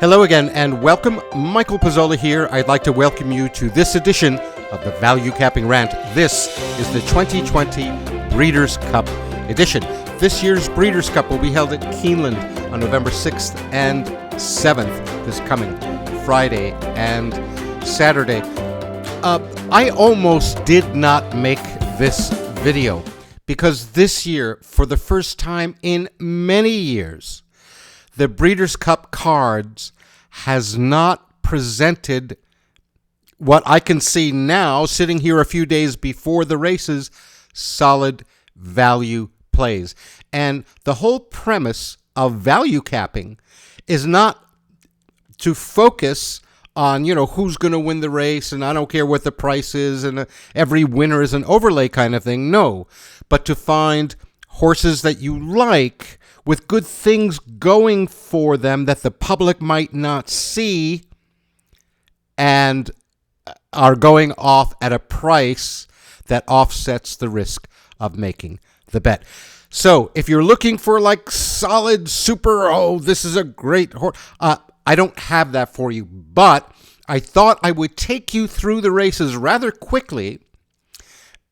Hello again, and welcome. Michael Pizzolla here. I'd like to welcome you to this edition of the ValueCapping Rant. This is the 2020 Breeders' Cup edition. This year's Breeders' Cup will be held at Keeneland on November 6th and 7th, this coming Friday and Saturday. I almost did not make this video because this year, for the first time in many years, the Breeders' Cup cards has not presented what I can see now, sitting here a few days before the races, solid value plays. And the whole premise of value capping is not to focus on, who's going to win the race, and I don't care what the price is, and every winner is an overlay kind of thing. No, but to find horses that you like with good things going for them that the public might not see and are going off at a price that offsets the risk of making the bet. So if you're looking for solid, super, this is a great horse, I don't have that for you, but I thought I would take you through the races rather quickly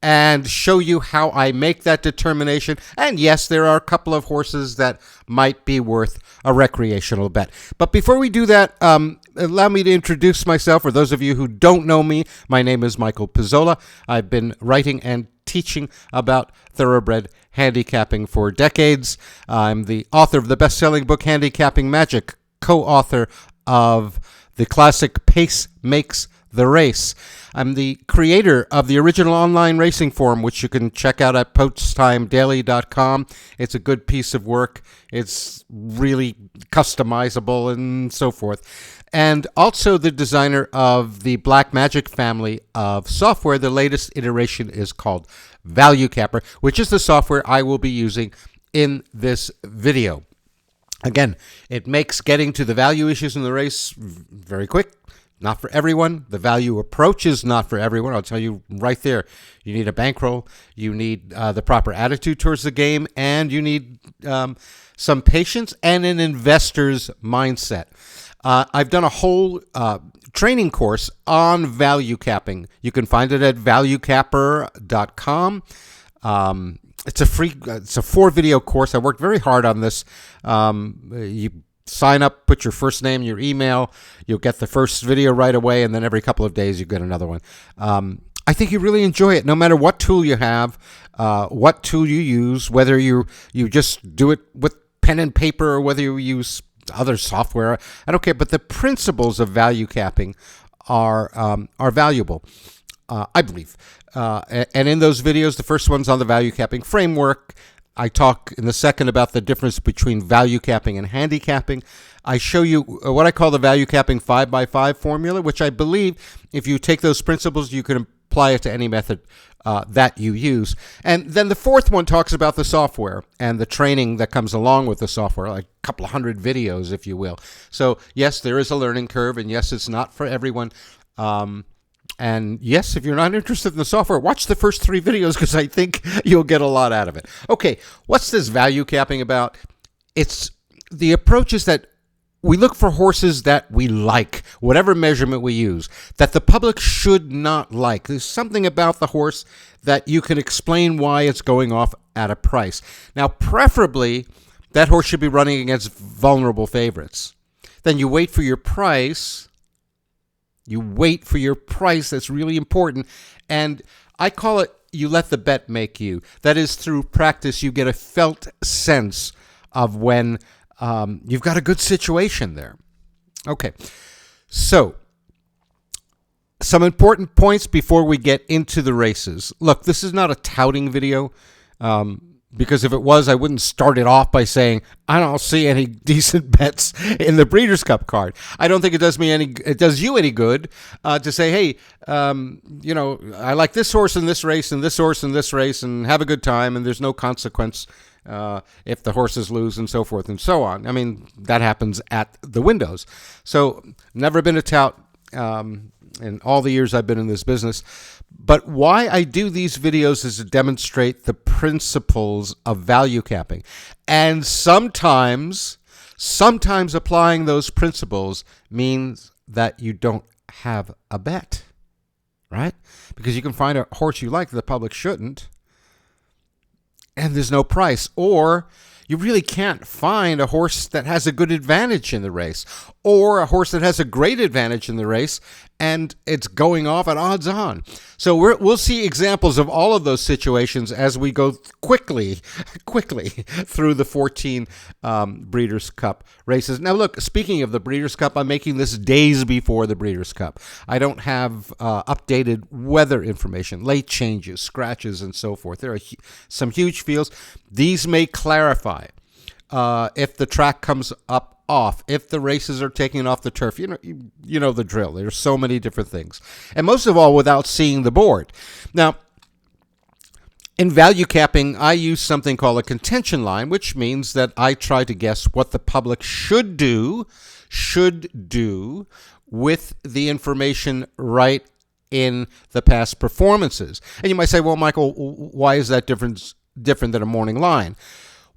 and show you how I make that determination. And yes, there are a couple of horses that might be worth a recreational bet. But before we do that, allow me to introduce myself. For those of you who don't know me, my name is Michael Pizzolla. I've been writing and teaching about thoroughbred handicapping for decades. I'm the author of the best-selling book, Handicapping Magic, co-author of the classic Pace Makes the Race. I'm the creator of the original online racing forum, which you can check out at posttimedaily.com. It's a good piece of work. It's really customizable and so forth. And also the designer of the Black Magic family of software. The latest iteration is called ValueCapper, which is the software I will be using in this video. Again, it makes getting to the value issues in the race very quick. Not for everyone. The value approach is not for everyone. I'll tell you right there. You need a bankroll. You need the proper attitude towards the game, and you need some patience and an investor's mindset. I've done a whole training course on value capping. You can find it at ValueCapper.com. It's a 4-video course. I worked very hard on this. You sign up, put your first name, your email. You'll get the first video right away, and then every couple of days you get another one. I think you really enjoy it, no matter what tool you have, what tool you use, whether you just do it with pen and paper or whether you use other software. I don't care, but the principles of value capping are valuable, I believe. And in those videos, the first one's on the value capping framework. I talk in the second about the difference between value capping and handicapping. I show you what I call the value capping 5x5 formula, which I believe if you take those principles, you can apply it to any method that you use. And then the fourth one talks about the software and the training that comes along with the software, like a couple of hundred videos, if you will. So yes, there is a learning curve, and yes, it's not for everyone. And yes, if you're not interested in the software, watch the first 3 videos because I think you'll get a lot out of it. Okay, what's this value capping about? It's the approach is that we look for horses that we like, whatever measurement we use, that the public should not like. There's something about the horse that you can explain why it's going off at a price. Now, preferably, that horse should be running against vulnerable favorites. Then you wait for your price. You wait for your price. That's really important. And I call it, you let the bet make you. That is, through practice, you get a felt sense of when you've got a good situation there. Okay. So, some important points before we get into the races. Look, this is not a touting video. Because if it was, I wouldn't start it off by saying, I don't see any decent bets in the Breeders' Cup card. I don't think it does you any good to say, hey, I like this horse in this race and this horse in this race and have a good time, and there's no consequence if the horses lose and so forth and so on. I mean, that happens at the windows. So never been a tout in all the years I've been in this business. But why I do these videos is to demonstrate the principles of value capping. And sometimes Sometimes applying those principles means that you don't have a bet, right? Because you can find a horse you like that the public shouldn't, and there's no price. Or you really can't find a horse that has a good advantage in the race, or a horse that has a great advantage in the race, and it's going off at odds on. So we'll see examples of all of those situations as we go quickly through the 14 Breeders' Cup races. Now, look, speaking of the Breeders' Cup, I'm making this days before the Breeders' Cup. I don't have updated weather information, late changes, scratches, and so forth. There are some huge fields. These may clarify if the track comes up off, if the races are taken off the turf. You know the drill. There's so many different things. And most of all, without seeing the board. Now, in value capping, I use something called a contention line, which means that I try to guess what the public should do with the information right in the past performances. And you might say, well, Michael, why is that different than a morning line?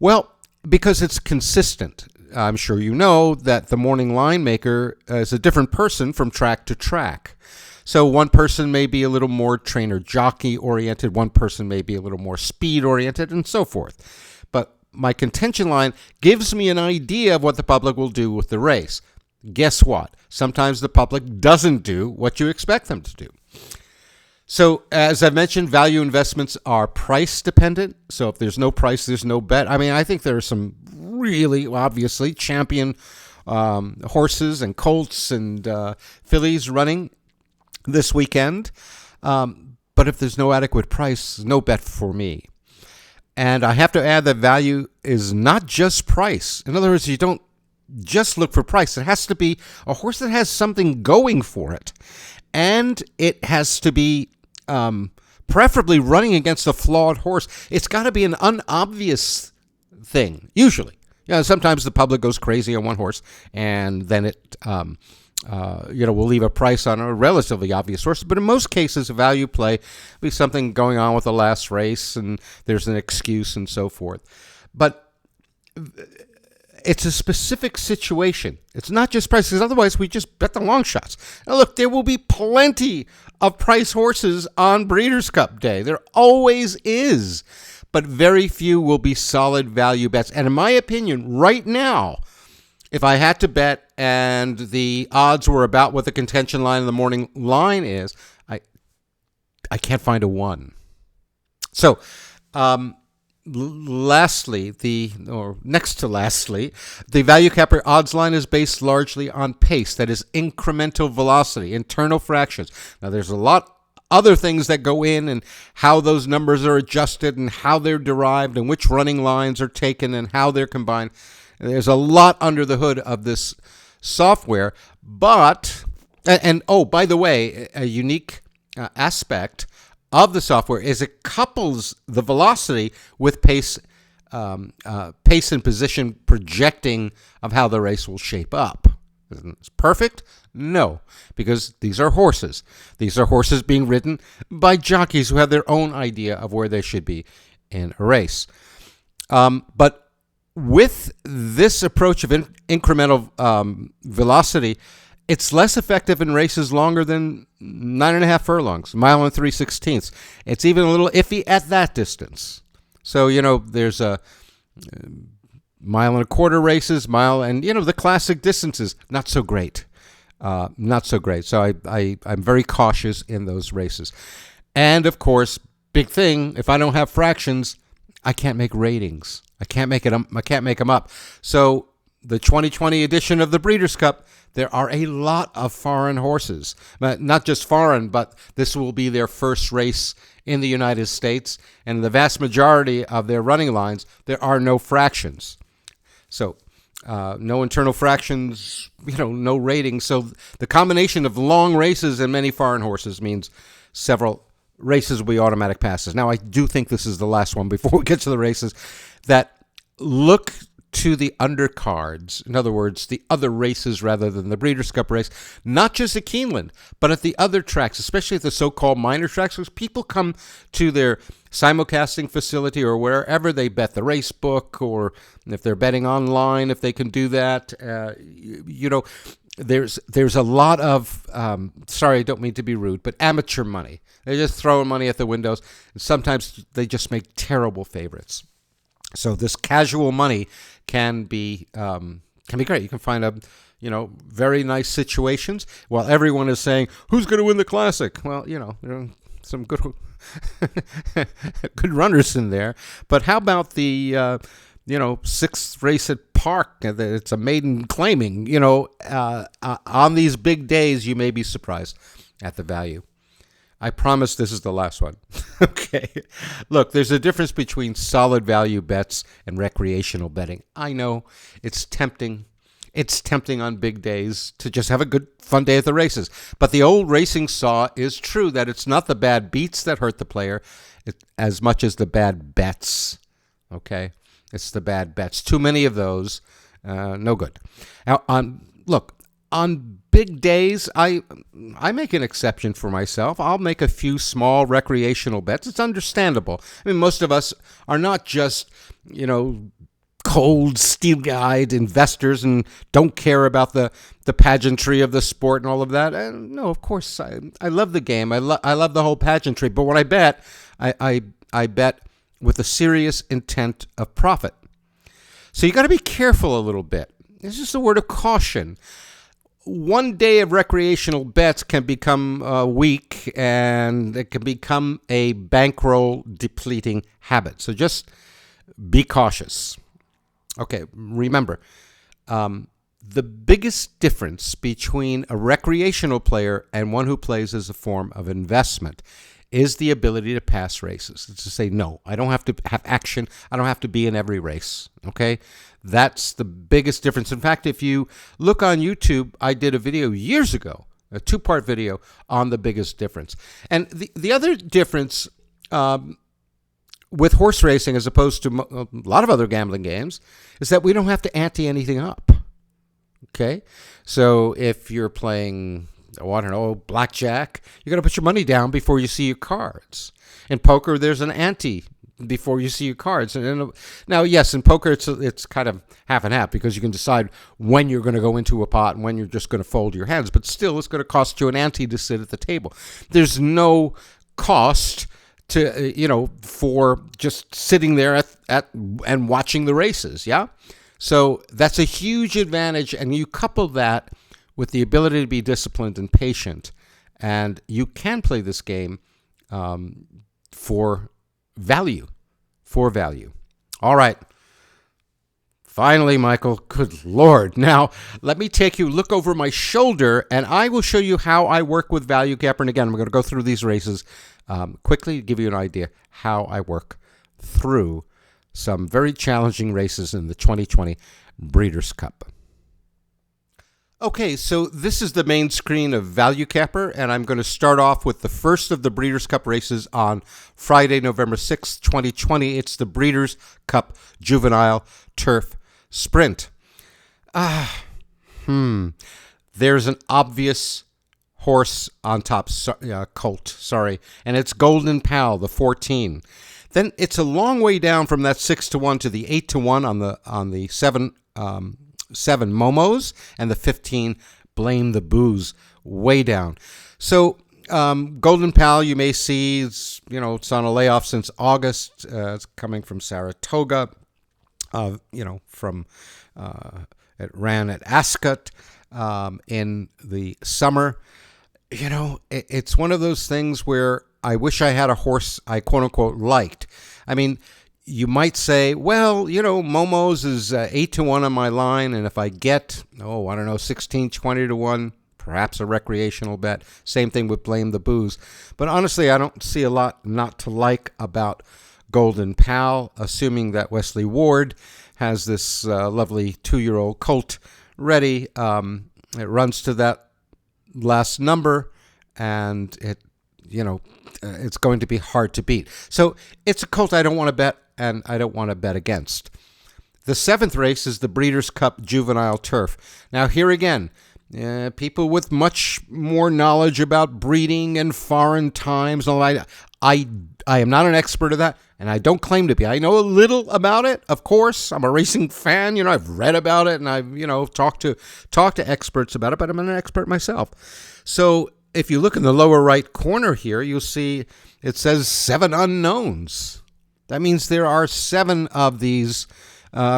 Well, because it's consistent. I'm sure you know that the morning line maker is a different person from track to track. So one person may be a little more trainer-jockey oriented, one person may be a little more speed oriented, and so forth. But my contention line gives me an idea of what the public will do with the race. Guess what? Sometimes the public doesn't do what you expect them to do. So, as I mentioned, value investments are price dependent. So if there's no price, there's no bet. I mean, I think there are some really, obviously, champion horses and colts and fillies running this weekend. But if there's no adequate price, no bet for me. And I have to add that value is not just price. In other words, you don't just look for price. It has to be a horse that has something going for it. And it has to be preferably running against a flawed horse. It's got to be an unobvious thing, usually. Sometimes the public goes crazy on one horse, and then it will leave a price on a relatively obvious horse. But in most cases, a value play will be something going on with the last race, and there's an excuse and so forth. But it's a specific situation. It's not just price, because otherwise we just bet the long shots. Now look, there will be plenty of price horses on Breeders' Cup Day. There always is. But very few will be solid value bets. And in my opinion, right now, if I had to bet and the odds were about what the contention line in the morning line is, I can't find a one. So, lastly, the ValueCapper odds line is based largely on pace, that is incremental velocity, internal fractions. Now, there's a lot other things that go in and how those numbers are adjusted and how they're derived and which running lines are taken and how they're combined. There's a lot under the hood of this software, but, and oh, by the way, a unique aspect of the software is it couples the velocity with pace and position projecting of how the race will shape up. It's perfect? No, because these are horses. These are horses being ridden by jockeys who have their own idea of where they should be in a race. But with this approach of incremental velocity, it's less effective in races longer than 9.5 furlongs, mile and 3/16. It's even a little iffy at that distance. So, there's a mile and a quarter races, mile, and, the classic distances, not so great. Not so great. So I'm very cautious in those races. And, of course, big thing, if I don't have fractions, I can't make ratings. I can't make them up. So the 2020 edition of the Breeders' Cup, there are a lot of foreign horses. Not just foreign, but this will be their first race in the United States. And in the vast majority of their running lines, there are no fractions. So no internal fractions, no ratings. So the combination of long races and many foreign horses means several races will be automatic passes. Now, I do think this is the last one before we get to the races that look to the undercards. In other words, the other races rather than the Breeders' Cup race, not just at Keeneland, but at the other tracks, especially at the so-called minor tracks, because people come to their simulcasting facility or wherever they bet the race book, or if they're betting online, if they can do that. There's a lot of, sorry, I don't mean to be rude, but amateur money. They're just throwing money at the windows, and sometimes they just make terrible favorites. So this casual money can be great. You can find very nice situations while everyone is saying, who's going to win the Classic? Well, there are some good good runners in there. But how about the sixth race at Park? It's a maiden claiming. On these big days, you may be surprised at the value. I promise this is the last one. Okay. Look, there's a difference between solid value bets and recreational betting. I know it's tempting. It's tempting on big days to just have a good, fun day at the races. But the old racing saw is true that it's not the bad beats that hurt the player as much as the bad bets. Okay? It's the bad bets. Too many of those, no good. Now, on big days, I make an exception for myself. I'll make a few small recreational bets. It's understandable. I mean, most of us are not just, cold, steel-eyed investors and don't care about the pageantry of the sport and all of that. And no, of course, I love the game. I love the whole pageantry. But when I bet, I bet with a serious intent of profit. So you got to be careful a little bit. It's just a word of caution. One day of recreational bets can become weak, and it can become a bankroll depleting habit. So just be cautious. Okay, remember, the biggest difference between a recreational player and one who plays as a form of investment is the ability to pass races. It's to say, no, I don't have to have action. I don't have to be in every race, okay? That's the biggest difference. In fact, if you look on YouTube, I did a video years ago, a 2-part video on the biggest difference. And the other difference with horse racing as opposed to a lot of other gambling games is that we don't have to ante anything up, okay? So if you're playing, blackjack, you got to put your money down before you see your cards. In poker, there's an ante before you see your cards. And now, yes, in poker, it's kind of half and half because you can decide when you're going to go into a pot and when you're just going to fold your hands. But still, it's going to cost you an ante to sit at the table. There's no cost to for just sitting there at and watching the races. Yeah, so that's a huge advantage, and you couple that with the ability to be disciplined and patient, and you can play this game for value. All right. Finally, Michael, good Lord. Now, let me look over my shoulder, and I will show you how I work with ValueCapper. And again, I'm going to go through these races quickly to give you an idea how I work through some very challenging races in the 2020 Breeders' Cup. Okay, so this is the main screen of ValueCapper, and I'm going to start off with the first of the Breeders' Cup races on Friday, November 6th, 2020. It's the Breeders' Cup Juvenile Turf Sprint. There's an obvious horse on top, colt, and it's Golden Pal, the 14. Then it's a long way down from that 6-1 to the 8-1 on the 7 Momos, and the 15 Blame the Booze, way down. So Golden Pal, you may see, it's on a layoff since August. It's coming from Saratoga, it ran at Ascot in the summer. It's one of those things where I wish I had a horse I quote-unquote liked. I mean, you might say, well, Momo's is 8-1 on my line, and if I get, 16, 20-1, perhaps a recreational bet. Same thing with Blame the Booze. But honestly, I don't see a lot not to like about Golden Pal, assuming that Wesley Ward has this lovely 2-year-old colt ready. It runs to that last number, and it's going to be hard to beat. So it's a colt I don't want to bet, and I don't want to bet against. The 7th race is the Breeders' Cup Juvenile Turf. Now, here again, people with much more knowledge about breeding and foreign times. I am not an expert of that, and I don't claim to be. I know a little about it, of course. I'm a racing fan. I've read about it, and I've talked to experts about it, but I'm not an expert myself. So if you look in the lower right corner here, you'll see it says 7 unknowns. That means there are 7 of these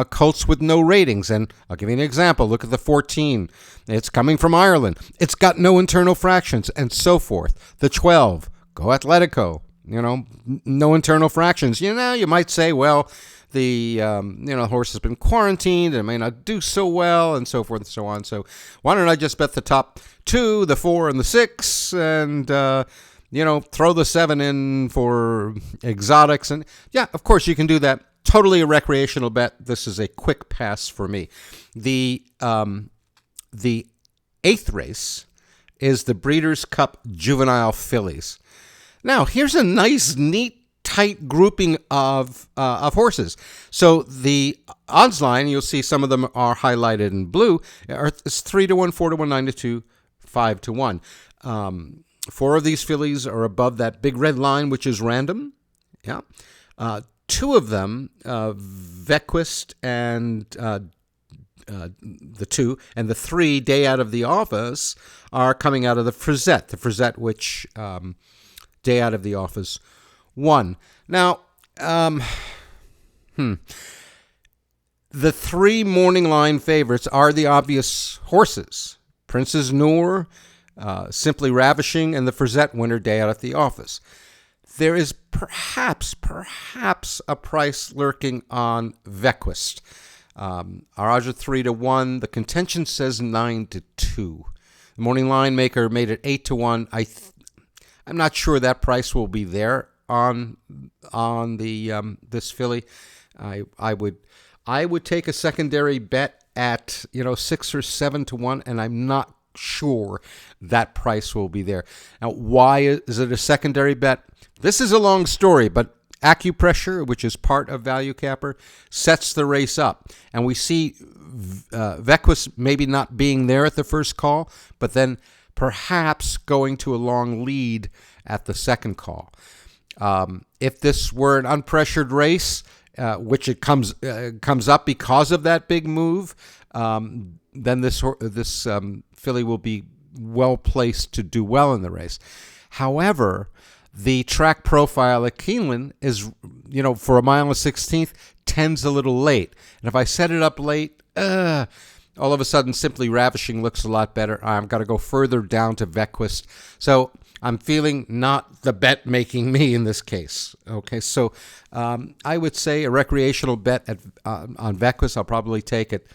colts with no ratings. And I'll give you an example. Look at the 14. It's coming from Ireland. It's got no internal fractions, and so forth. The 12, Go Atletico. No internal fractions. You might say, well, the horse has been quarantined and it may not do so well, and so forth and so on. So why don't I just bet the top 2, the 4, and the 6, and throw the 7 in for exotics? And yeah, of course you can do that. Totally a recreational bet. This is a quick pass for me. The 8th race is the Breeders' Cup Juvenile Fillies. Now, here's a nice, neat, tight grouping of horses. So the odds line, you'll see some of them are highlighted in blue. It's 3-1, 4-1, 9-2, 5-1. 4 of these fillies are above that big red line, which is random. Yeah. 2 of them, Vequist and the 2, and the 3, Day Out of the Office, are coming out of the Frisette. The Frisette, which Day Out of the Office won. Now, the 3 morning line favorites are the obvious horses: Princess Noor, Simply Ravishing, and the Frisette winner, Day Out of the Office. There is perhaps a price lurking on Vequist. Our odds are 3-1. The contention says 9-2. The morning line maker made it 8-1. I'm not sure that price will be there on the this filly. I would take a secondary bet at 6 or 7-1, and I'm not sure that price will be there. Now, why is it a secondary bet? This is a long story, but acupressure, which is part of ValueCapper, sets the race up. And we see Vequist maybe not being there at the first call, but then perhaps going to a long lead at the second call. If this were an unpressured race, which it comes up because of that big move, then this filly will be well placed to do well in the race. However, the track profile at Keeneland is, for a mile and 16th, tends a little late. And if I set it up late, all of a sudden Simply Ravishing looks a lot better. I've got to go further down to Vequist. So I'm feeling not the bet making me in this case. Okay, so I would say a recreational bet on Vequist. I'll probably take it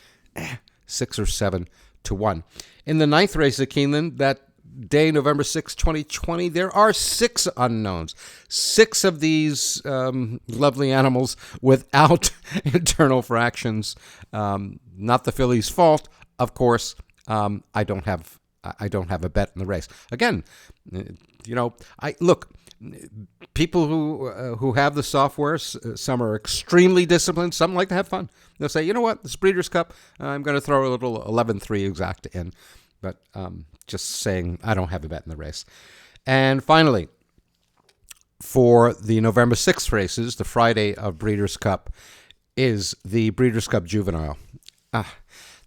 6 or 7-1. In the 9th race at Keeneland, that day, November 6, 2020, there are 6 unknowns. 6 of these lovely animals without internal fractions. Not the filly's fault, of course. I don't have a bet in the race. Again, people who have the software, some are extremely disciplined. Some like to have fun. They'll say, you know what, this Breeders' Cup, I'm going to throw a little 11-3 exacta in. But just saying, I don't have a bet in the race. And finally, for the November 6th races, the Friday of Breeders' Cup, is the Breeders' Cup Juvenile.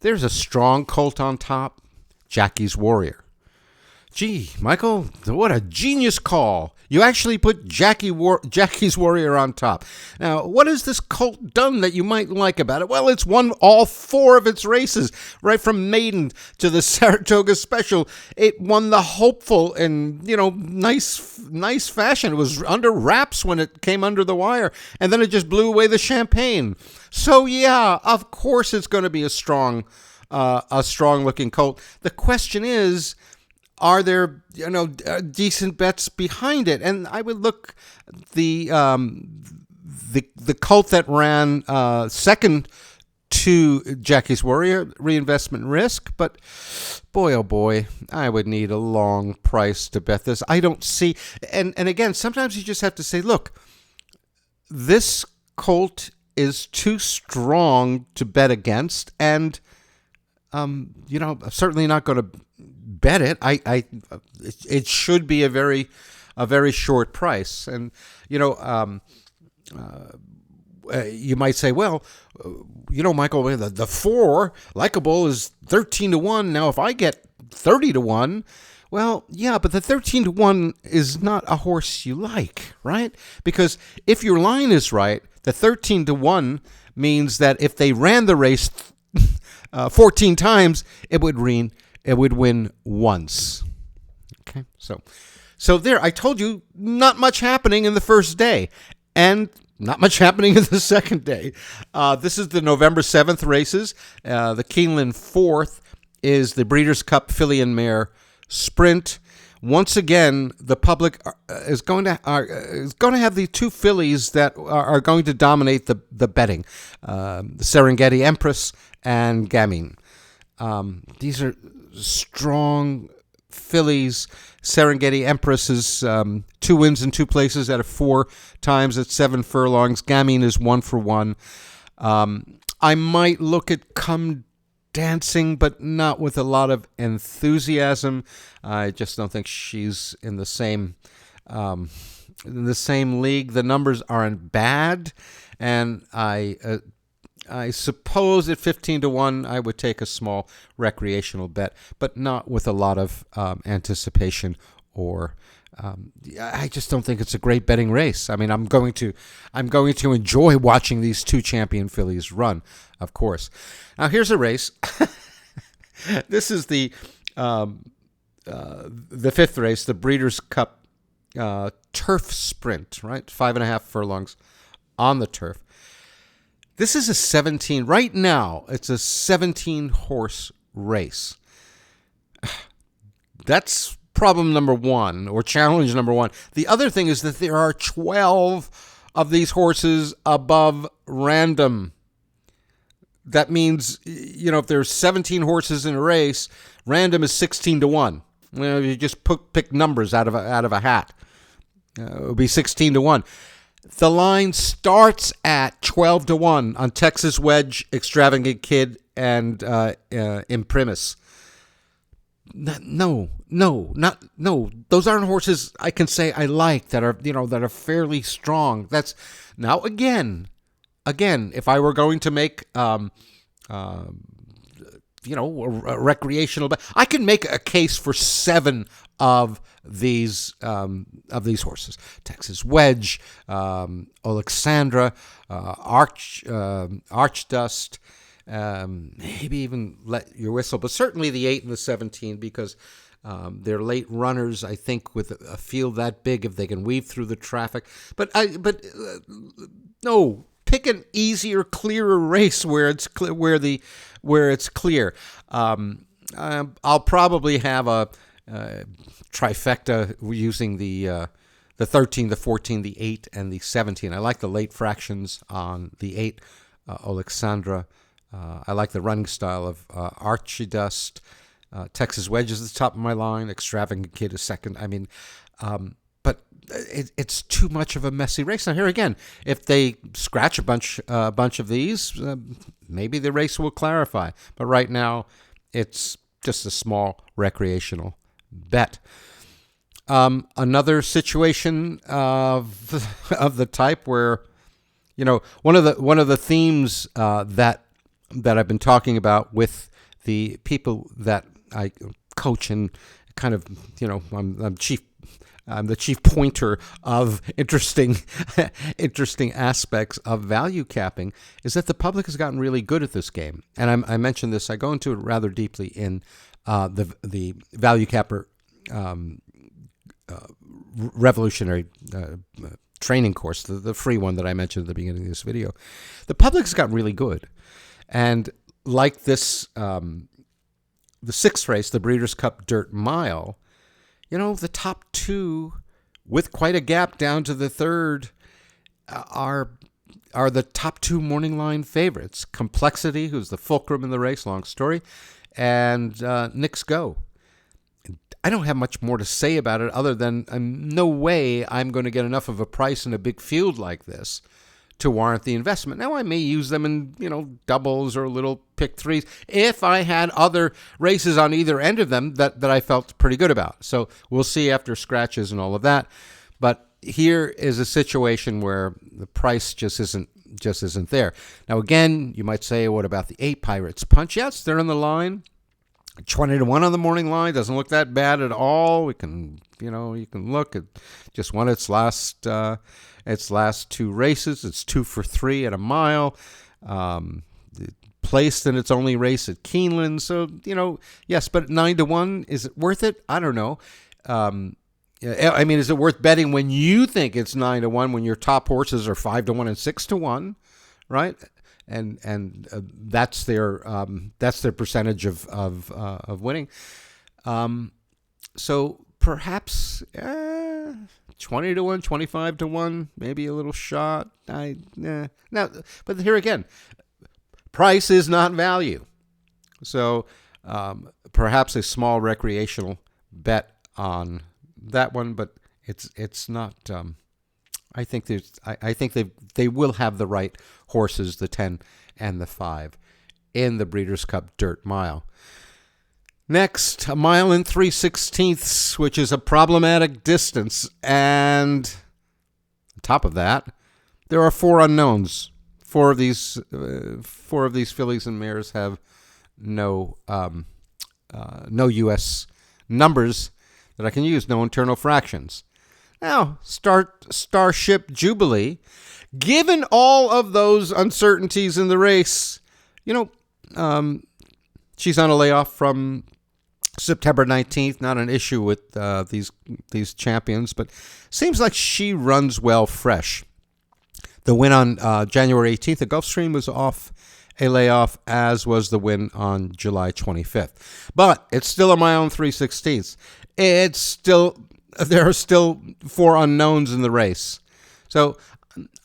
There's a strong colt on top, Jackie's Warrior. Gee, Michael, what a genius call. You actually put Jackie's Warrior on top. Now, what has this colt done that you might like about it? Well, it's won all 4 of its races, right from maiden to the Saratoga Special. It won the hopeful in, nice fashion. It was under wraps when it came under the wire, and then it just blew away the champagne. So, yeah, of course it's going to be a strong-looking colt. The question is, are there, decent bets behind it? And I would look the colt that ran second to Jackie's Warrior, Reinvestment Risk. But boy, oh boy, I would need a long price to bet this. I don't see. And again, sometimes you just have to say, look, this colt is too strong to bet against, and I'm certainly not going to bet it. It should be a very short price, and you might say, well, Michael, the 4 likable is 13-1. Now, if I get 30-1, well, yeah, but the 13-1 is not a horse you like, right? Because if your line is right, the 13-1 means that if they ran the race 14 times, it would win once. Okay, so there, I told you, not much happening in the first day, and not much happening in the second day. This is the November 7th races. The Keeneland 4th is the Breeders' Cup Filly and Mare Sprint. Once again, the public is going to have the 2 fillies that are going to dominate the betting: the Serengeti Empress and Gamine. These are strong fillies. Serengeti Empress is 2 wins in 2 places out of 4 times at 7 furlongs. Gamine is 1 for 1. I might look at Come Dancing, but not with a lot of enthusiasm. I just don't think she's in the same league. The numbers aren't bad, and I suppose at 15-1 I would take a small recreational bet, but not with a lot of anticipation or. I just don't think it's a great betting race. I mean, I'm going to enjoy watching these 2 champion fillies run, of course. Now here's a race. This is the 5th race, the Breeders' Cup turf sprint, right? 5.5 furlongs on the turf. This is a 17. Right now, it's a 17 horse race. That's problem number 1, or challenge number 1. The other thing is that there are 12 of these horses above random. That means, if there's 17 horses in a race, random is 16-1. You just pick numbers out of a hat. It would be 16-1. The line starts at 12-1 on Texas Wedge, Extravagant Kid, and Imprimis. No. Those aren't horses I can say I like that are fairly strong. That's now again. If I were going to make a recreational bet, I can make a case for 7 of these horses: Texas Wedge, Alexandra, Archdust. Maybe even Let Your Whistle, but certainly the 8 and the 17, because they're late runners. I think with a field that big, if they can weave through the traffic. No, pick an easier, clearer race where it's clear. I'll probably have a trifecta using the 13, the 14, the 8, and the 17. I like the late fractions on the 8, Alexandra. I like the running style of Archidust. Texas Wedge is the top of my line. Extravagant Kid is second. I mean, but it's too much of a messy race. Now here again, if they scratch a bunch of these, maybe the race will clarify. But right now, it's just a small recreational bet. Another situation of the type where, one of the themes that I've been talking about with the people that I coach and kind of, I'm the chief pointer of interesting aspects of value capping, is that the public has gotten really good at this game. And I mentioned this. I go into it rather deeply in the ValueCapper revolutionary training course, the free one that I mentioned at the beginning of this video. The public has gotten really good. And like this, the 6th race, the Breeders' Cup Dirt Mile, the top 2, with quite a gap down to the 3rd, are the top 2 morning line favorites. Complexity, who's the fulcrum in the race, long story, and Knicks Go. I don't have much more to say about it other than no way I'm going to get enough of a price in a big field like this to warrant the investment. Now, I may use them in, doubles or little pick threes if I had other races on either end of them that I felt pretty good about. So we'll see after scratches and all of that. But here is a situation where the price just isn't there. Now, again, you might say, what about the 8 Pirates Punch? Yes, they're on the line. 20-1 on the morning line doesn't look that bad at all. We can, you can look at just won its last 2 races. It's 2 for 3 at a mile. Placed in its only race at Keeneland. So, yes, but 9-1, is it worth it? I don't know. Is it worth betting when you think it's 9-1 when your top horses are 5-1 and 6-1, right? And that's their percentage of winning. So perhaps 20-1, 25-1, maybe a little shot. Now, but here again, price is not value. So perhaps a small recreational bet on that one, but it's not. I think they will have the right horses, the 10 and the 5, in the Breeders' Cup Dirt Mile. Next, a mile and 3/16, which is a problematic distance, and on top of that, there are 4 unknowns. 4 of these fillies and mares have no U.S. numbers that I can use, no internal fractions. Now, Starship Jubilee, given all of those uncertainties in the race, she's on a layoff from September 19th. Not an issue with these champions, but seems like she runs well fresh. The win on January 18th at Gulfstream was off a layoff, as was the win on July 25th. But it's still a mile and 3/16. There are still 4 unknowns in the race. So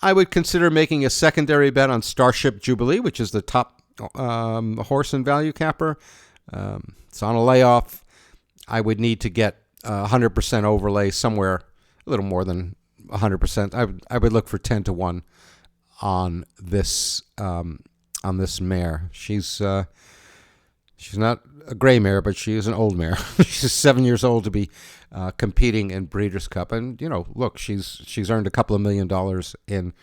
I would consider making a secondary bet on Starship Jubilee, which is the top horse in ValueCapper. It's on a layoff. I would need to get 100% overlay somewhere, a little more than 100%. I would look for 10-1 on this mare. She's not a gray mare, but she is an old mare. She's 7 years old to be competing in Breeders' Cup, and look, she's earned a couple of $1 million in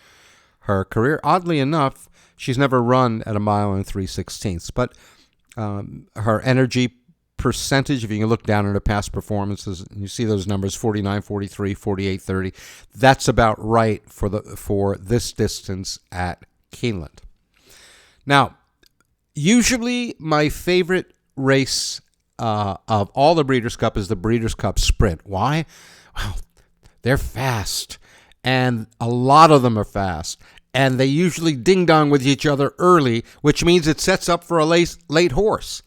her career. Oddly enough, she's never run at a mile and 3/16, but her energy percentage, if you can look down at her past performances, and you see those numbers, 49, 43, 48, 30, that's about right for this distance at Keeneland. Now, usually my favorite race of all the Breeders' Cup is the Breeders' Cup Sprint. Why? Well, they're fast, and a lot of them are fast, and they usually ding-dong with each other early, which means it sets up for a late horse.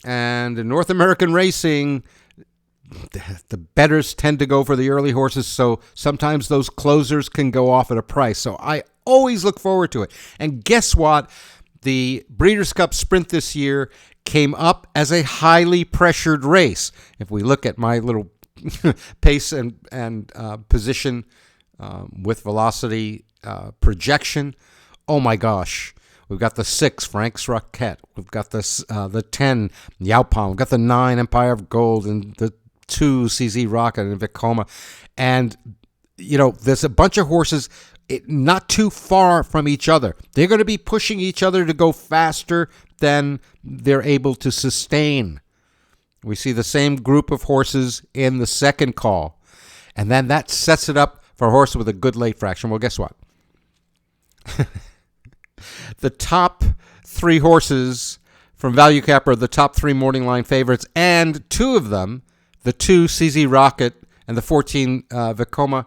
And in North American racing, the bettors tend to go for the early horses, so sometimes those closers can go off at a price. So I always look forward to it. And guess what? The Breeders' Cup Sprint this year came up as a highly pressured race. If we look at my little pace and position with velocity projection, oh my gosh. We've got the 6, Frank's Rocket. We've got the 10, Yaupon. We've got the 9, Empire of Gold, and the 2, CZ Rocket and Vekoma. And, there's a bunch of horses not too far from each other. They're going to be pushing each other to go faster than they're able to sustain. We see the same group of horses in the second call. And then that sets it up for a horse with a good late fraction. Well, guess what? The top 3 horses from ValueCapper are the top 3 morning line favorites, and 2 of them, the 2 CZ Rocket and the 14 Vekoma,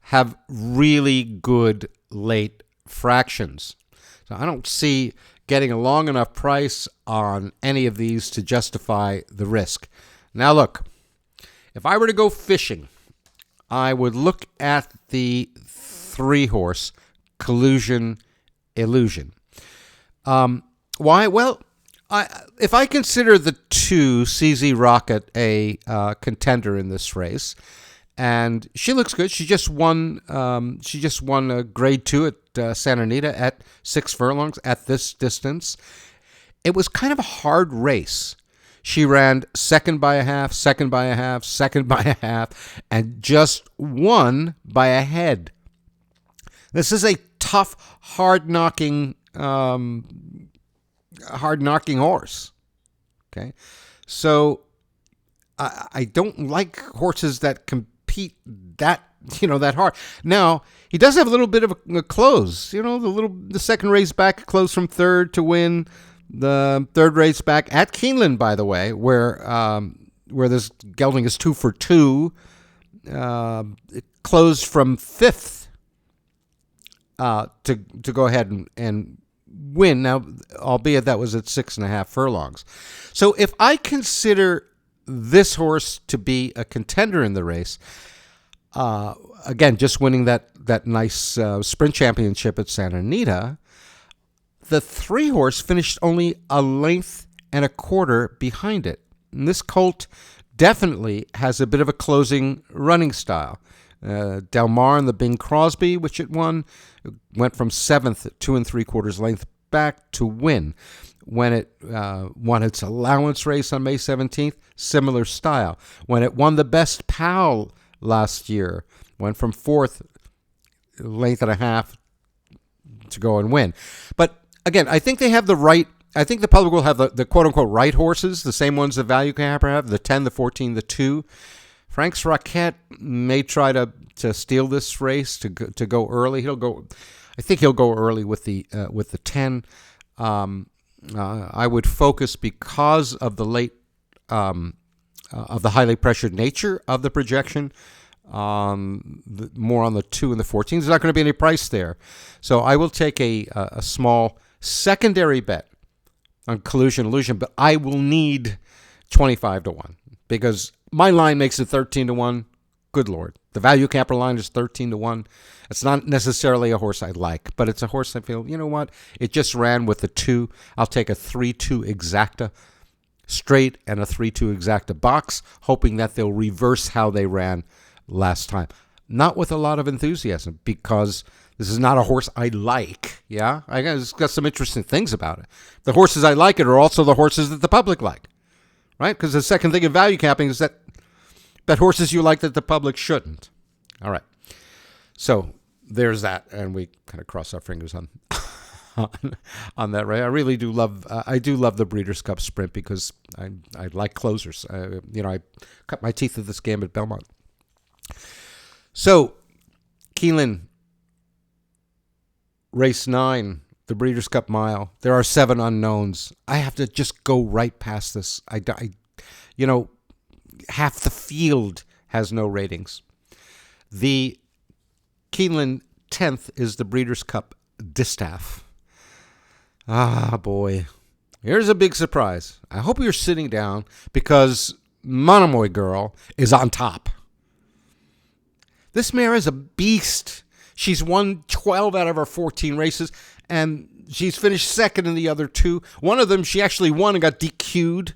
have really good late fractions. So I don't see getting a long enough price on any of these to justify the risk. Now look, if I were to go fishing, I would look at the 3-horse Collusion Illusion. Why? Well, if I consider the 2 CZ Rocket a contender in this race, and she looks good. She just won. She just won a Grade 2 at Santa Anita at 6 furlongs at this distance. It was kind of a hard race. She ran second by a half, second by a half, second by a half, and just won by a head. This is a tough, hard-knocking horse. Okay, so I don't like horses that compete that hard. Now he does have a little bit of a close. The second race back, close from third to win. The third race back at Keeneland, by the way, where this gelding is 2 for 2, it closed from fifth to go ahead and win. Now, albeit that was at 6.5 furlongs. So if I consider this horse to be a contender in the race, again, just winning that nice sprint championship at Santa Anita, the 3-horse finished only a length and a quarter behind it. And this colt definitely has a bit of a closing running style. Del Mar and the Bing Crosby, which it won, went from 7th at 2 3/4 length back to win. When it won its allowance race on May 17th, similar style. When it won the Best Pal last year, went from 4th, length and a half to go and win. But again, I think they have the right. I think the public will have the quote-unquote right horses, the same ones that ValueCapper have, the 10, the 14, the 2. Frank's Rocket may try to steal this race to go early. I think he'll go early with the 10. I would focus, because of the late of the highly pressured nature of the projection, more on the 2 and the 14. There's not going to be any price there, so I will take a small secondary bet on Collusion Illusion, but I will need 25 to 1 because my line makes it 13 to 1. Good Lord. The ValueCapper line is 13 to 1. It's not necessarily a horse I like, but it's a horse I feel, you know what? It just ran with the 2. I'll take a 3-2 exacta straight and a 3-2 exacta box, hoping that they'll reverse how they ran last time. Not with a lot of enthusiasm, because this is not a horse I like. Yeah, it's got some interesting things about it. The horses I like it are also the horses that the public like, right? Because the second thing of value capping is that horses you like that the public shouldn't. All right, so there's that, and we kind of cross our fingers on that. Right, I really do love. I do love the Breeders' Cup Sprint because I like closers. I cut my teeth at this game at Belmont. So, Keeneland, race 9, the Breeders' Cup Mile. There are 7 unknowns. I have to just go right past this. Half the field has no ratings. The Keeneland 10th is the Breeders' Cup Distaff. Ah, boy. Here's a big surprise. I hope you're sitting down because Monomoy Girl is on top. This mare is a beast. She's won 12 out of her 14 races, and she's finished second in the other 2. One of them she actually won and got DQ'd.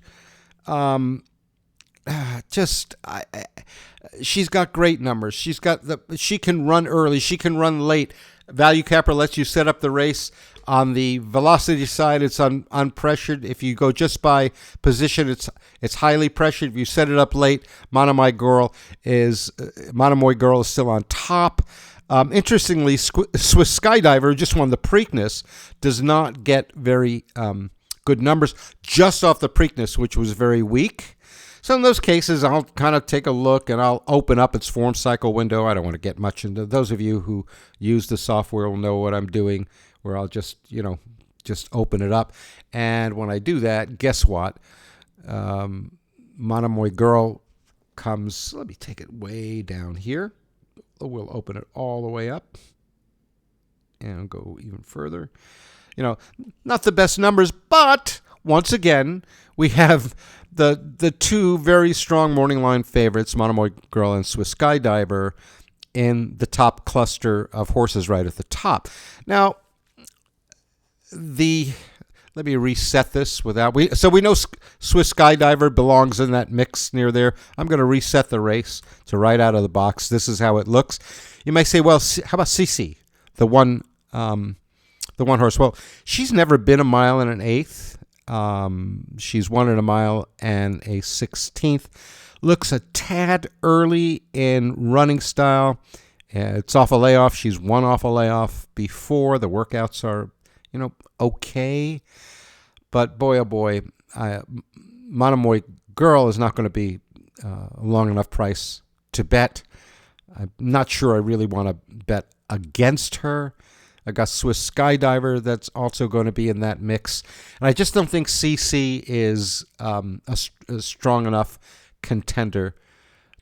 She's got great numbers. She can run early. She can run late. ValueCapper lets you set up the race. On the velocity side, it's unpressured. If you go just by position, it's highly pressured. If you set it up late, Monomoy Girl is still on top. Interestingly, Swiss Skydiver, who just won the Preakness, does not get very good numbers just off the Preakness, which was very weak. So in those cases, I'll kind of take a look and I'll open up its form cycle window. I don't want to get much into those of you who use the software will know what I'm doing, where I'll just open it up. And when I do that, guess what? Monomoy Girl comes, let me take it way down here. We'll open it all the way up and go even further. Not the best numbers, but once again, we have the 2 very strong morning line favorites, Monomoy Girl and Swiss Skydiver, in the top cluster of horses right at the top. Now, let's let me reset this so we know Swiss Skydiver belongs in that mix near there. I'm going to reset the race to right out of the box. This is how it looks. You may say, well, how about Cece, the one horse? Well, she's never been a mile and an eighth. She's won in a mile and a 16th. Looks a tad early in running style. It's off a layoff. She's won off a layoff before. The workouts are, okay. But boy, oh boy, Monomoy Girl is not going to be a long enough price to bet. I'm not sure I really want to bet against her. I got Swiss Skydiver that's also going to be in that mix. And I just don't think CC is a strong enough contender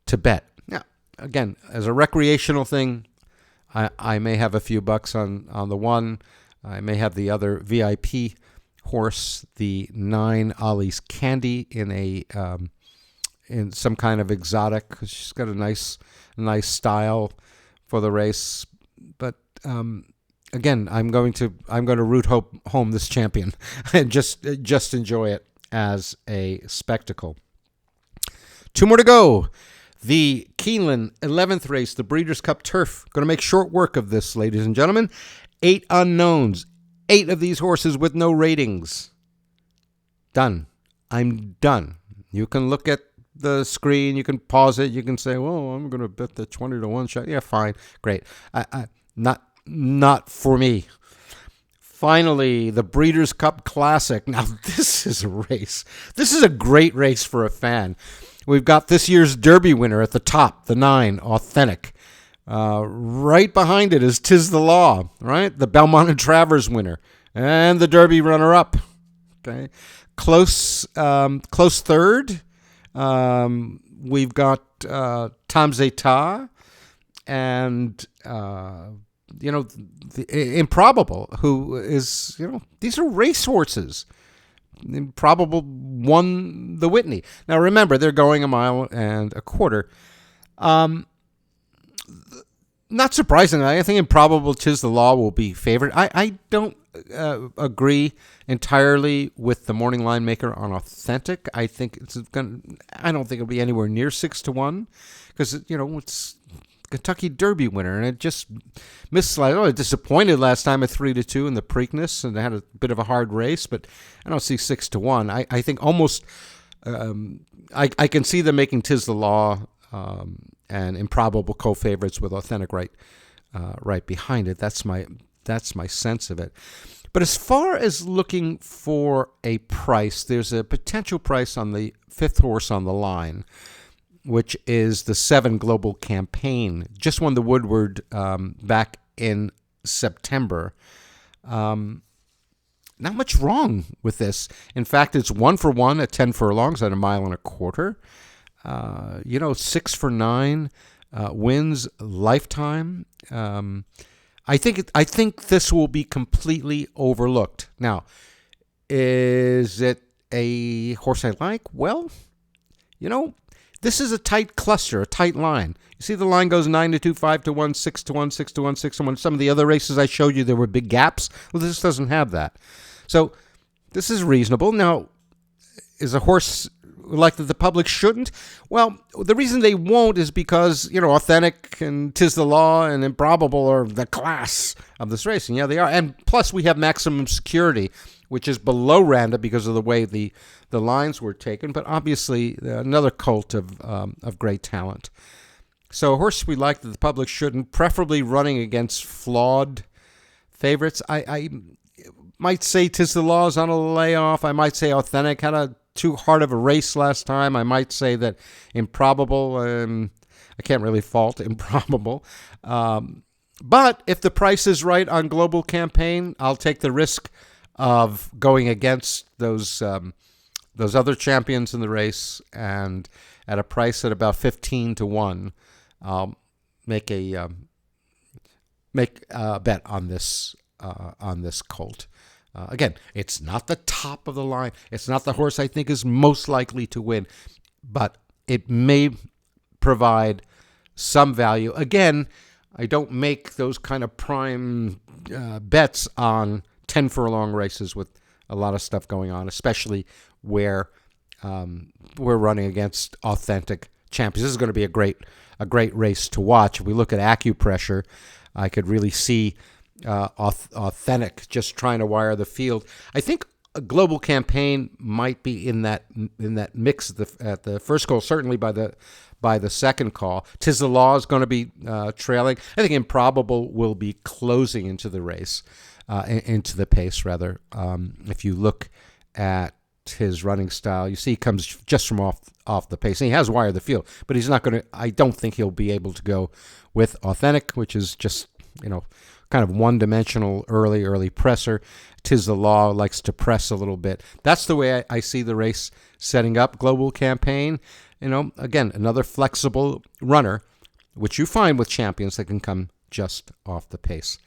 to bet. Now, again, as a recreational thing, I may have a few bucks on the one. I may have the other VIP horse, the 9 Ollie's Candy, in some kind of exotic. She's got a nice style for the race. But again, I'm going to root home this champion and just enjoy it as a spectacle. 2 more to go. The Keeneland 11th race, the Breeders' Cup Turf. Going to make short work of this, ladies and gentlemen. 8 unknowns. 8 of these horses with no ratings. Done. I'm done. You can look at the screen. You can pause it. You can say, well, I'm going to bet the 20-1 shot. Yeah, fine. Great. Not for me. Finally, the Breeders' Cup Classic. Now, this is a race. This is a great race for a fan. We've got this year's Derby winner at the top, the 9, Authentic. Right behind it is 'Tis the Law, right? The Belmont and Travers winner. And the Derby runner-up. Okay. Close third. We've got Tom Zeta and... the Improbable, who is, these are racehorses. Improbable won the Whitney. Now, remember, they're going a mile and a quarter. Not surprisingly, I think Improbable 'Tis the Law will be favored. I don't agree entirely with the morning line maker on Authentic. I don't think it'll be anywhere near 6-1 because, it's Kentucky Derby winner, and it just missed. Disappointed last time at 3-2 in the Preakness, and they had a bit of a hard race. But I don't see 6-1. I think almost. I can see them making 'Tis the Law and Improbable co-favorites with Authentic right behind it. That's my sense of it. But as far as looking for a price, there's a potential price on the 5th horse on the line, which is the 7 Global Campaign. Just won the Woodward back in September. Not much wrong with this. In fact, it's 1-for-1 at 10 furlongs at a mile and a quarter. 6 for 9 wins lifetime. I think this will be completely overlooked. Now, is it a horse I like? Well, this is a tight cluster, a tight line. You see the line goes 9-2, 5-1, 6-1, 6-1, 6-1. Some of the other races I showed you, there were big gaps. Well, this doesn't have that. So this is reasonable. Now, is a horse like that the public shouldn't? Well, the reason they won't is because, Authentic and 'Tis the Law and Improbable are the class of this racing. Yeah, they are. And plus we have Maximum Security, which is below Randa because of the way the lines were taken, but obviously another cult of great talent. So a horse we like that the public shouldn't, preferably running against flawed favorites. I might say 'Tis the Law is on a layoff. I might say Authentic had a too hard of a race last time. I might say that Improbable, I can't really fault Improbable. But if the price is right on Global Campaign, I'll take the risk of going against those other champions in the race, and at a price at about 15-1, I'll make a bet on this colt. Again, it's not the top of the line. It's not the horse I think is most likely to win, but it may provide some value. Again, I don't make those kind of prime bets on 10 furlong races with stuff going on, especially where we're running against authentic champions. This is going to be a great race to watch. If we look at acupressure, I could really see authentic just trying to wire the field. I think a global campaign might be in that mix at the first call, certainly by the second call. Tis the Law is going to be trailing. I think Improbable will be closing into the race, into the pace rather. If you look at his running style, you see he comes just from off the pace. And he has wired the field, but he's not going to. I don't think he'll be able to go with Authentic, which is just kind of one-dimensional early presser. Tis the Law likes to press a little bit. That's the way I see the race setting up. Global campaign, again, another flexible runner, which you find with champions that can come just off the pace.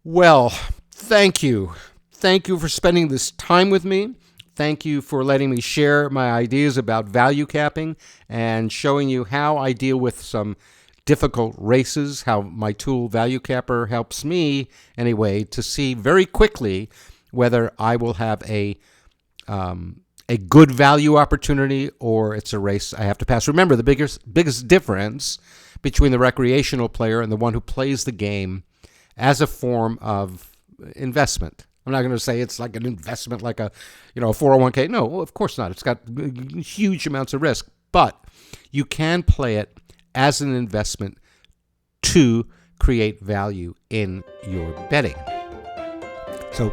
Well, thank you. Thank you for spending this time with me. Thank you for letting me share my ideas about value capping and showing you how I deal with some difficult races, how my tool ValueCapper helps me anyway to see very quickly whether I will have a good value opportunity or it's a race I have to pass. Remember, the biggest difference between the recreational player and the one who plays the game as a form of investment. I'm not going to say it's like an investment like a 401k. No, of course not. It's got huge amounts of risk, but you can play it as an investment to create value in your betting. So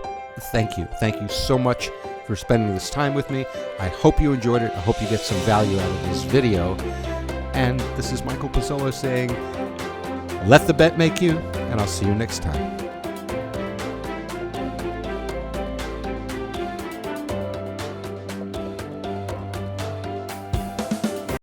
thank you. Thank you so much for spending this time with me. I hope you enjoyed it. I hope you get some value out of this video. And this is Michael Pizzolla saying, let the bet make you, and I'll see you next time.